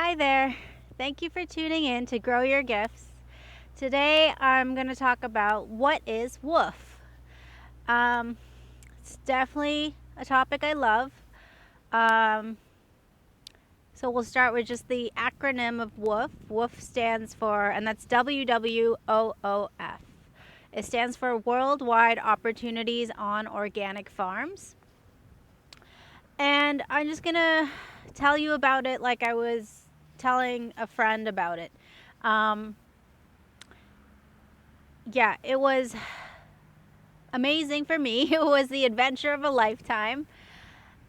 Hi there. Thank you for tuning in to Grow Your Gifts. Today I'm going to talk about what is WWOOF. It's definitely a topic I love. Um, so we'll start with just the acronym of WWOOF. WWOOF stands for, and that's WWOOF. It stands for Worldwide Opportunities on Organic Farms. And I'm just going to tell you about it like I was telling a friend about it. Yeah, it was amazing for me. It was the adventure of a lifetime.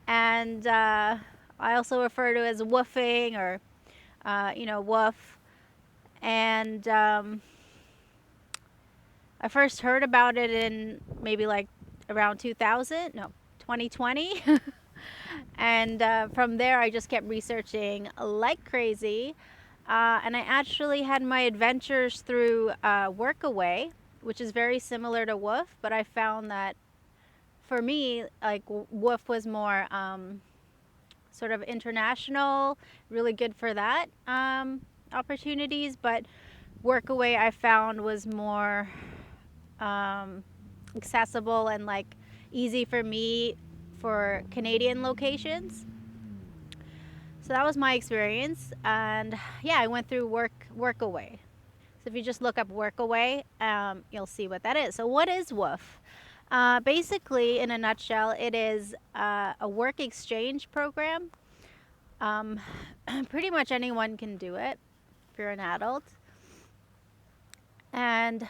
And I also refer to it as woofing or, woof. And I first heard about it in maybe like around 2020. And from there, I just kept researching like crazy. And I actually had my adventures through Workaway, which is very similar to WWOOF, but I found that for me, like WWOOF was more sort of international, really good for that opportunities, but Workaway I found was more accessible and like easy for me for Canadian locations. So that was my experience, and yeah, I went through Workaway. So if you just look up Workaway, you'll see what that is. So what is WWOOF? Basically, in a nutshell, it is a work exchange program. Pretty much anyone can do it if you're an adult. And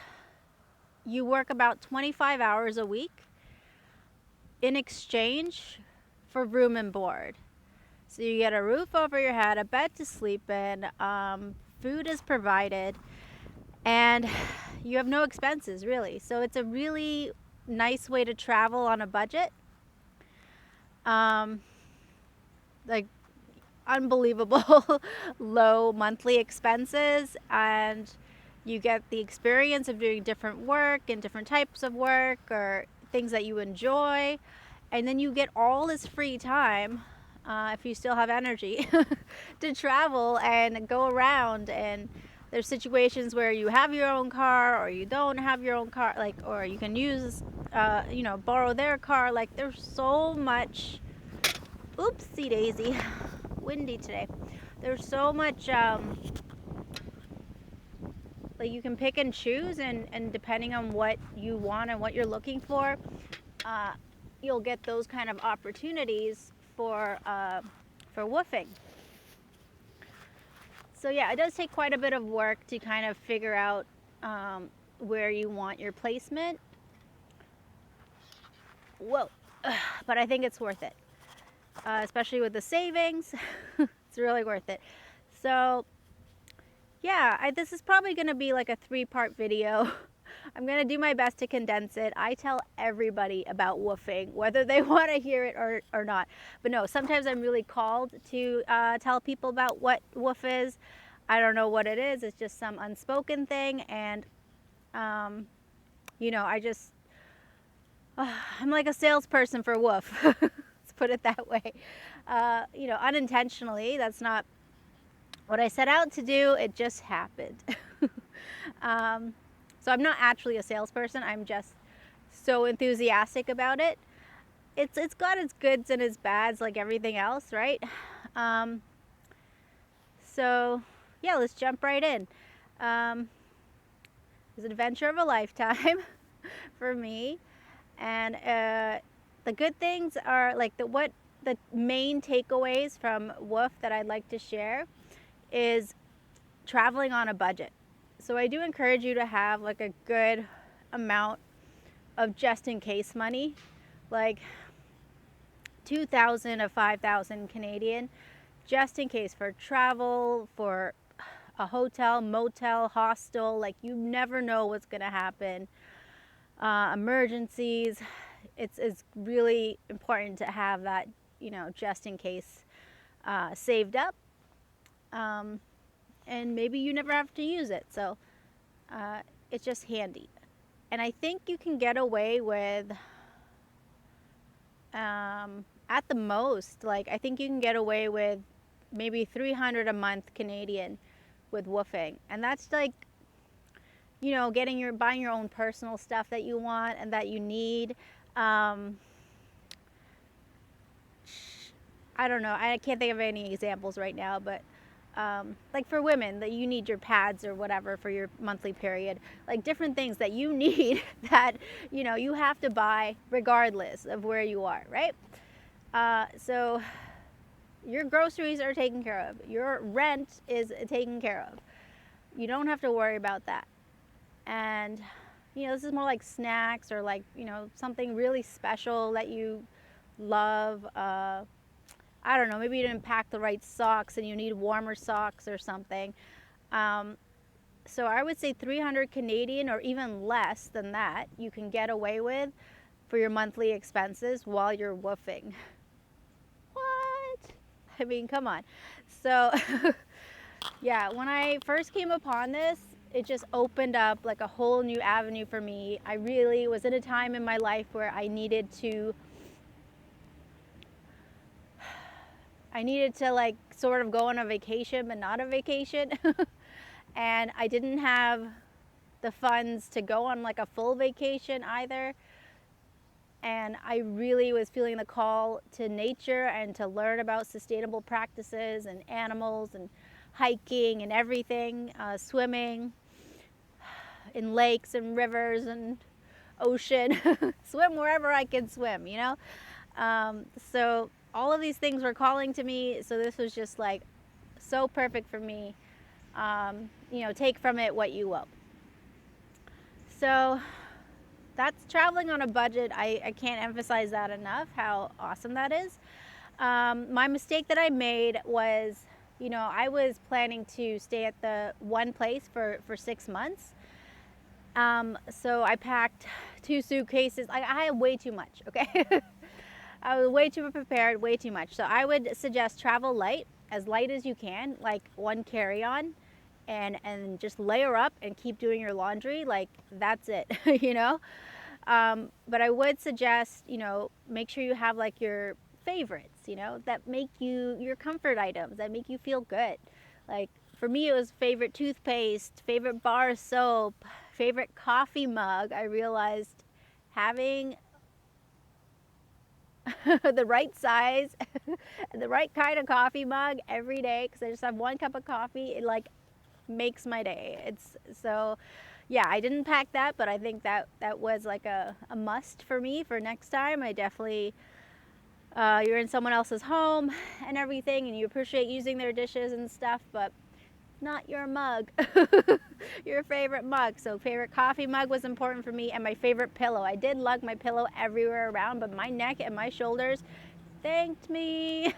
you work about 25 hours a week in exchange for room and board. So you get a roof over your head, a bed to sleep in, food is provided, and you have no expenses really. So it's a really nice way to travel on a budget. Like unbelievable low monthly expenses, and you get the experience of doing different work and different types of work or things that you enjoy, and then you get all this free time, if you still have energy, to travel and go around. And there's situations where you have your own car or you don't have your own car, like, or you can use borrow their car. Like there's so much, oopsie daisy, windy today. There's so much like you can pick and choose, and depending on what you want and what you're looking for, you'll get those kind of opportunities for woofing. So yeah, it does take quite a bit of work to kind of figure out where you want your placement. Whoa, but I think it's worth it, especially with the savings. It's really worth it. So yeah, this is probably going to be like a 3-part video. I'm going to do my best to condense it. I tell everybody about woofing, whether they want to hear it or not. But no, sometimes I'm really called to tell people about what WWOOF is. I don't know what it is. It's just some unspoken thing. And, I just, I'm like a salesperson for WWOOF. Let's put it that way. Unintentionally, that's not what I set out to do. It just happened. So I'm not actually a salesperson. I'm just so enthusiastic about it. It's got its goods and its bads, like everything else, right? So yeah, let's jump right in. It's an adventure of a lifetime for me, and the good things are like the main takeaways from WWOOF that I'd like to share is traveling on a budget. So I do encourage you to have like a good amount of just in case money, like 2,000 or 5,000 Canadian, just in case for travel, for a hotel, motel, hostel. Like you never know what's gonna happen. Emergencies. It's really important to have that, just in case saved up. And maybe you never have to use it, so it's just handy. And I think you can get away with, at the most, like I think you can get away with maybe 300 a month Canadian with woofing. And that's like, buying your own personal stuff that you want and that you need. Um, I don't know. I can't think of any examples right now, but like for women, that you need your pads or whatever for your monthly period, like different things that you need that you have to buy regardless of where you are, right? So your groceries are taken care of. Your rent is taken care of. You don't have to worry about that. And this is more like snacks or like something really special that you love. I don't know, maybe you didn't pack the right socks and you need warmer socks or something. So I would say 300 Canadian or even less than that you can get away with for your monthly expenses while you're woofing. What? I mean, come on. So yeah, when I first came upon this, it just opened up like a whole new avenue for me. I really was in a time in my life where I needed to like sort of go on a vacation, but not a vacation. And I didn't have the funds to go on like a full vacation either. And I really was feeling the call to nature and to learn about sustainable practices and animals and hiking and everything, swimming in lakes and rivers and ocean, swim wherever I can swim, So all of these things were calling to me. So this was just like so perfect for me. Take from it what you will. So that's traveling on a budget. I can't emphasize that enough, how awesome that is. My mistake that I made was, I was planning to stay at the one place for 6 months. So I packed 2 suitcases. I had way too much, okay? I was way too prepared, way too much. So I would suggest travel light as you can, like one carry-on, and just layer up and keep doing your laundry. Like that's it, But I would suggest, make sure you have like your favorites, that make you your comfort items that make you feel good. Like for me, it was favorite toothpaste, favorite bar soap, favorite coffee mug. I realized having the right size and the right kind of coffee mug every day, because I just have one cup of coffee, it like makes my day. It's so, yeah, I didn't pack that, but I think that was like a must for me for next time. I definitely, you're in someone else's home and everything, and you appreciate using their dishes and stuff, but not your mug. Your favorite mug. So favorite coffee mug was important for me, and my favorite pillow. I did lug my pillow everywhere around, but my neck and my shoulders thanked me.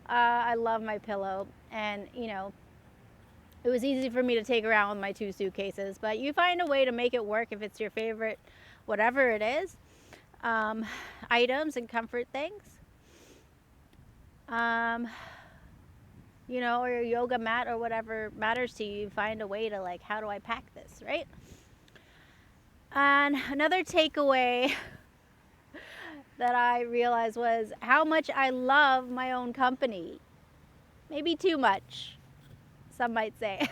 I love my pillow, and it was easy for me to take around with my 2 suitcases, but you find a way to make it work if it's your favorite, whatever it is, items and comfort things. Or your yoga mat or whatever matters to you, find a way to like, how do I pack this, right? And another takeaway that I realized was how much I love my own company. Maybe too much, some might say.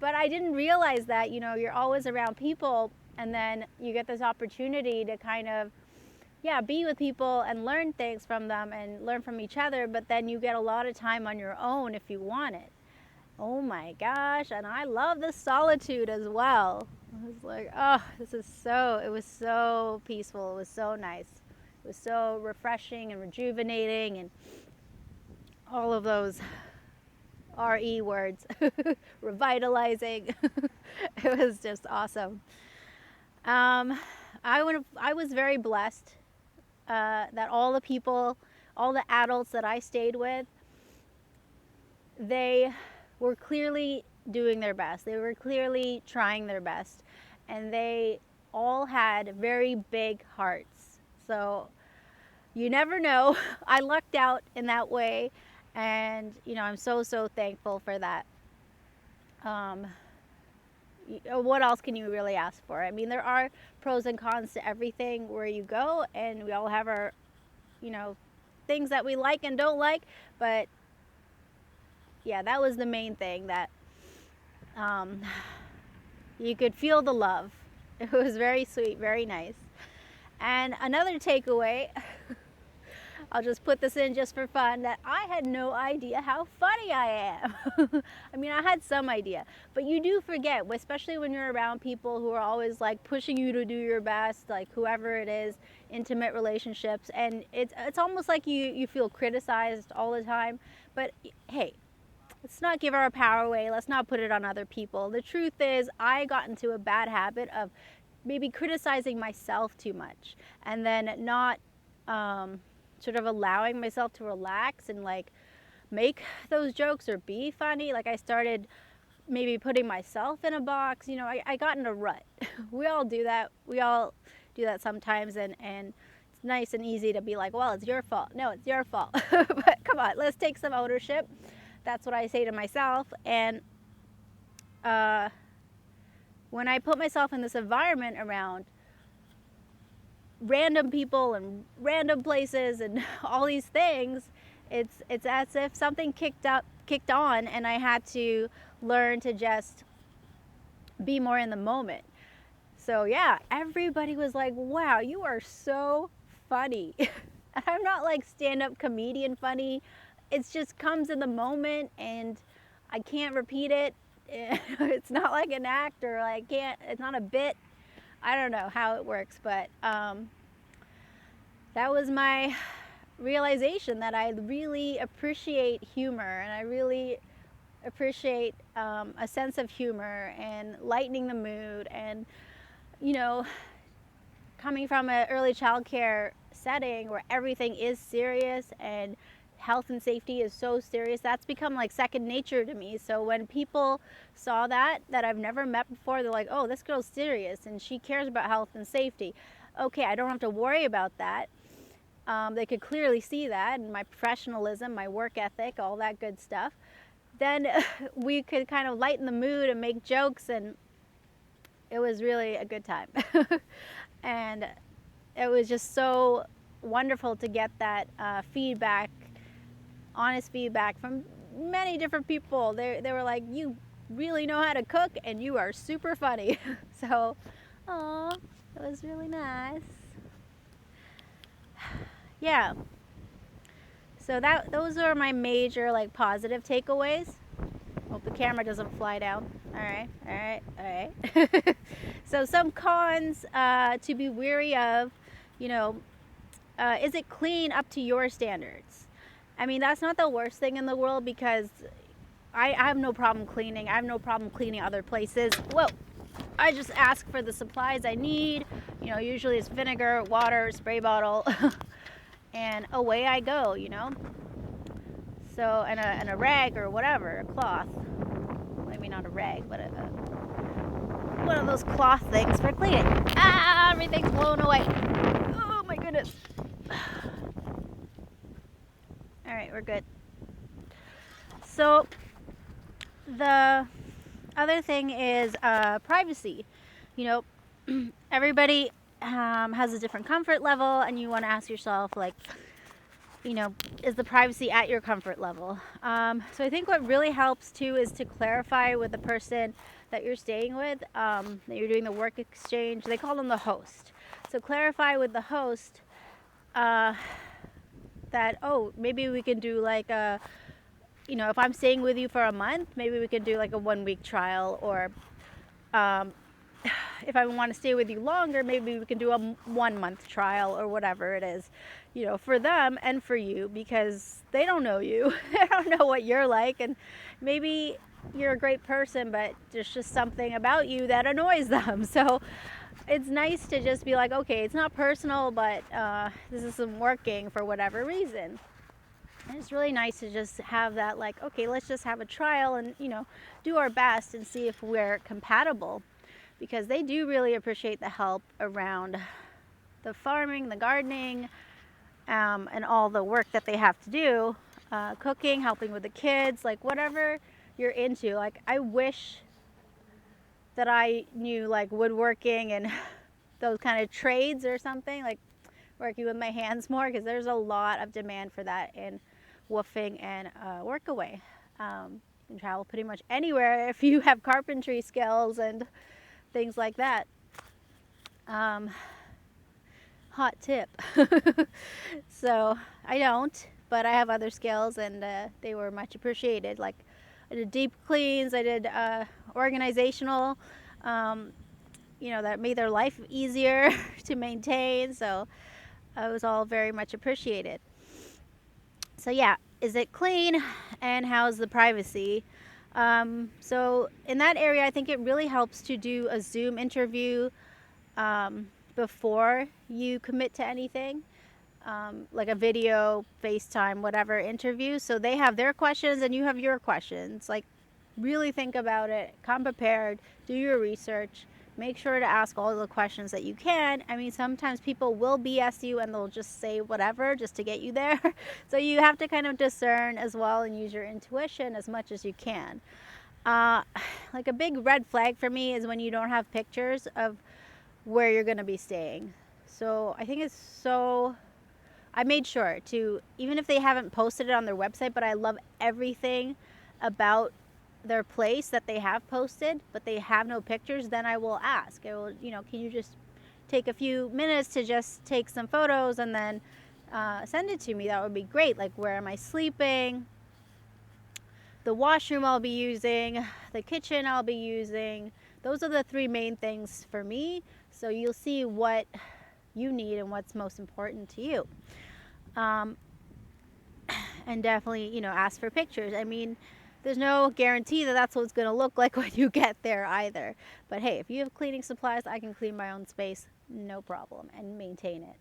But I didn't realize that, you're always around people, and then you get this opportunity to kind of be with people and learn things from them and learn from each other, but then you get a lot of time on your own if you want it. Oh my gosh, and I love the solitude as well. I was like, oh, it was so peaceful. It was so nice. It was so refreshing and rejuvenating and all of those RE words, revitalizing. It was just awesome. I was very blessed that all the people, all the adults that I stayed with, they were clearly doing their best. They were clearly trying their best, and they all had very big hearts. So you never know. I lucked out in that way, and I'm so thankful for that. What else can you really ask for? I mean, there are pros and cons to everything where you go, and we all have our, things that we like and don't like, but yeah, that was the main thing, that um, you could feel the love. It was very sweet, very nice. And another takeaway, I'll just put this in just for fun, that I had no idea how funny I am. I mean, I had some idea, but you do forget, especially when you're around people who are always like pushing you to do your best, like whoever it is, intimate relationships, and it's almost like you feel criticized all the time. But hey, let's not give our power away. Let's not put it on other people. The truth is, I got into a bad habit of maybe criticizing myself too much, and then not sort of allowing myself to relax and like make those jokes or be funny. Like I started maybe putting myself in a box. I got in a rut. We all do that. We all do that sometimes, and it's nice and easy to be like, well, it's your fault. No, it's your fault. But come on, let's take some ownership. That's what I say to myself. And when I put myself in this environment around random people and random places and all these things, it's as if something kicked on, and I had to learn to just be more in the moment. So yeah, everybody was like, wow, you are so funny. And I'm not like stand-up comedian funny. It just comes in the moment, and I can't repeat it. It's not like an act, or like it's not a bit. I don't know how it works, but that was my realization, that I really appreciate humor, and I really appreciate a sense of humor and lightening the mood. And coming from an early child care setting where everything is serious and health and safety is so serious, that's become like second nature to me. So when people saw that I've never met before, they're like, oh, this girl's serious and she cares about health and safety. Okay, I don't have to worry about that. They could clearly see that, and my professionalism, my work ethic, all that good stuff. Then we could kind of lighten the mood and make jokes, and it was really a good time. And it was just so wonderful to get that feedback, honest feedback from many different people. They were like, you really know how to cook, and you are super funny. So, aw, it was really nice. Yeah. So those are my major like positive takeaways. Hope the camera doesn't fly down. All right. So some cons to be wary of, is it clean up to your standards? I mean, that's not the worst thing in the world, because I have no problem cleaning. I have no problem cleaning other places. Whoa. I just ask for the supplies I need. Usually it's vinegar, water, spray bottle, and away I go, So, and a rag or whatever, a cloth. Maybe not a rag, but one of those cloth things for cleaning. Ah, everything's blown away. Oh my goodness. All right, we're good. So, the other thing is privacy. Everybody has a different comfort level, and you want to ask yourself, like, is the privacy at your comfort level? So I think what really helps too is to clarify with the person that you're staying with, that you're doing the work exchange. They call them the host. So clarify with the host that, oh, maybe we can do like if I'm staying with you for a month, maybe we could do like a 1-week trial, or if I want to stay with you longer, maybe we can do a 1-month trial, or whatever it is, for them and for you, because they don't know you. They don't know what you're like, and maybe you're a great person, but there's just something about you that annoys them. So it's nice to just be like, okay, it's not personal, but this isn't working for whatever reason. And it's really nice to just have that, like, okay, let's just have a trial and, do our best and see if we're compatible. Because they do really appreciate the help around the farming, the gardening, and all the work that they have to do, cooking, helping with the kids, like whatever you're into. Like, I wish that I knew like woodworking and those kind of trades or something, like working with my hands more, because there's a lot of demand for that in woofing and workaway. You can travel pretty much anywhere if you have carpentry skills and things like that. Um, hot tip. So I don't, but I have other skills, and they were much appreciated. Like I did deep cleans, I did organizational, um, that made their life easier to maintain. So it was all very much appreciated. So yeah, is it clean, and how's the privacy? So in that area, I think it really helps to do a Zoom interview before you commit to anything, like a video, FaceTime, whatever interview. So they have their questions and you have your questions. Like, really think about it, come prepared, do your research, make sure to ask all the questions that you can. I mean, sometimes people will BS you and they'll just say whatever just to get you there. So you have to kind of discern as well and use your intuition as much as you can. Like a big red flag for me is when you don't have pictures of where you're going to be staying. So I think I made sure to, even if they haven't posted it on their website, but I love everything about their place that they have posted, but they have no pictures, then I will ask. I will, can you just take a few minutes to just take some photos and then send it to me? That would be great. Like, where am I sleeping? The washroom I'll be using, the kitchen I'll be using. Those are the three main things for me. So you'll see what you need and what's most important to you. And definitely, ask for pictures. I mean, there's no guarantee that that's what it's going to look like when you get there either. But hey, if you have cleaning supplies, I can clean my own space, no problem, and maintain it.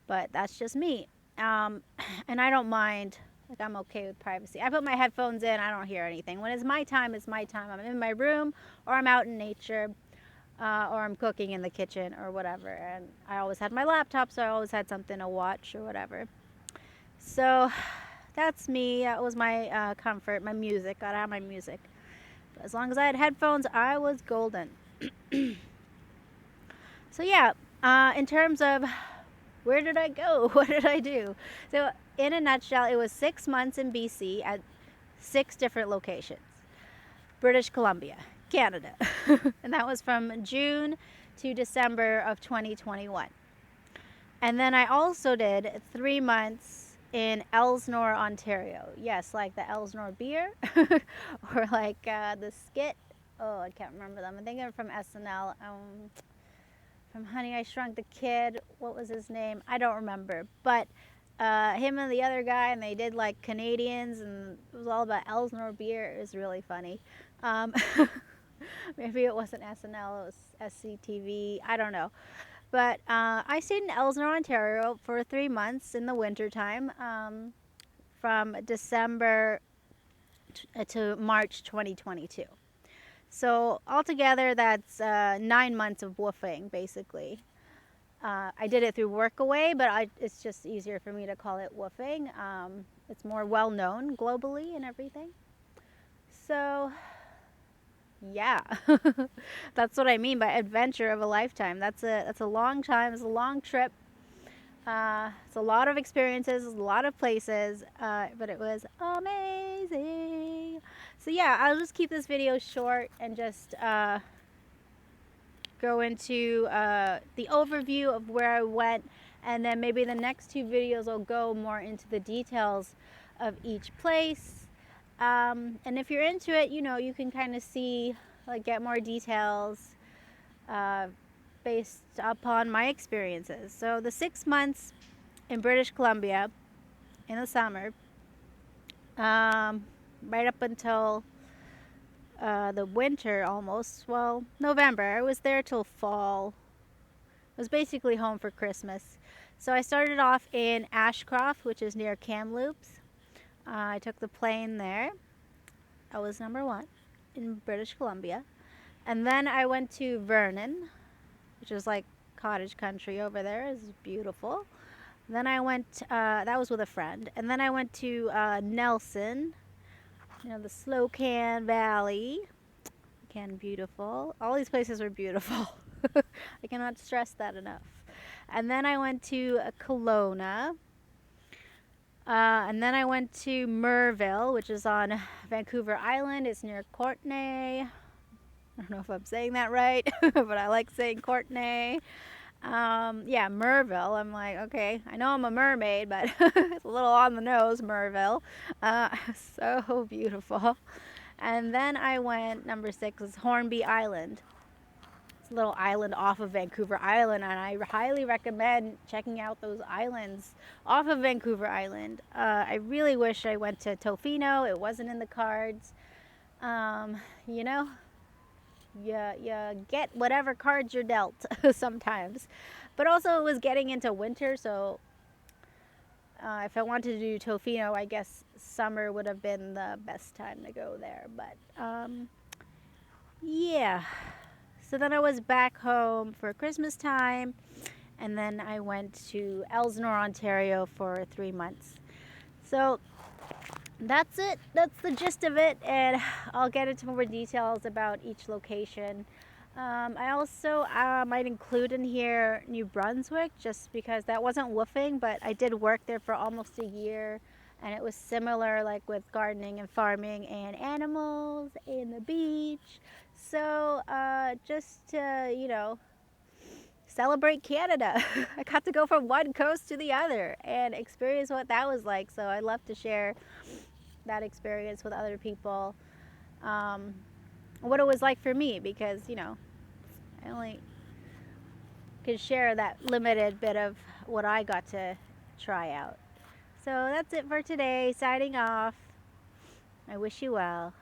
But that's just me. And I don't mind. Like, I'm okay with privacy. I put my headphones in, I don't hear anything. When it's my time, it's my time. I'm in my room, or I'm out in nature, or I'm cooking in the kitchen or whatever. And I always had my laptop, so I always had something to watch or whatever. So that's me. That was my comfort, my music. Gotta have my music. But as long as I had headphones, I was golden. So yeah, in terms of where did I go? What did I do? So in a nutshell, it was 6 months in BC at 6 different locations. British Columbia, Canada. And that was from June to December of 2021. And then I also did 3 months in Elsnore, Ontario. Yes, like the Elsnore beer or like the skit. Oh, I can't remember them. I think they're from SNL. From Honey, I Shrunk the Kid. What was his name? I don't remember. But him and the other guy, and they did like Canadians, and it was all about Elsnore beer. It was really funny. Maybe it wasn't SNL, it was SCTV. I don't know. But I stayed in Elsnore, Ontario for 3 months in the wintertime, from December to March 2022. So altogether, that's 9 months of woofing, basically. I did it through Workaway, but it's just easier for me to call it woofing. It's more well-known globally and everything. So, yeah, that's what I mean by adventure of a lifetime. That's a long time. It's a long trip. It's a lot of experiences, a lot of places, but it was amazing. So yeah, I'll just keep this video short and just go into the overview of where I went, and then maybe the next 2 videos will go more into the details of each place. And if you're into it, you can kind of see, like, get more details based upon my experiences. So the 6 months in British Columbia in the summer, right up until the winter almost, well, November. I was there till fall. I was basically home for Christmas. So I started off in Ashcroft, which is near Kamloops. I took the plane there. I was number 1 in British Columbia. And then I went to Vernon, which is like cottage country over there. It's beautiful. Then I went, that was with a friend. And then I went to Nelson, the Slocan Valley. Again, beautiful. All these places were beautiful. I cannot stress that enough. And then I went to Kelowna. And then I went to Merville, which is on Vancouver Island. It's near Courtenay. I don't know if I'm saying that right, but I like saying Courtenay. Yeah, Merville. I'm like, okay, I know I'm a mermaid, but it's a little on the nose, Merville. So beautiful. And then I went, number 6 is Hornby Island. It's a little island off of Vancouver Island, and I highly recommend checking out those islands off of Vancouver Island. I really wish I went to Tofino. It wasn't in the cards. You know, you get whatever cards you're dealt sometimes. But also, it was getting into winter, so if I wanted to do Tofino, I guess summer would have been the best time to go there. But yeah. So then I was back home for Christmas time, and then I went to Elsinore, Ontario for 3 months. So that's it. That's the gist of it, and I'll get into more details about each location. I also might include in here New Brunswick, just because that wasn't woofing, but I did work there for almost a year, and it was similar, like with gardening and farming and animals and the beach. So just to, celebrate Canada. I got to go from one coast to the other and experience what that was like. So I'd love to share that experience with other people. What it was like for me, because, I only could share that limited bit of what I got to try out. So that's it for today. Signing off. I wish you well.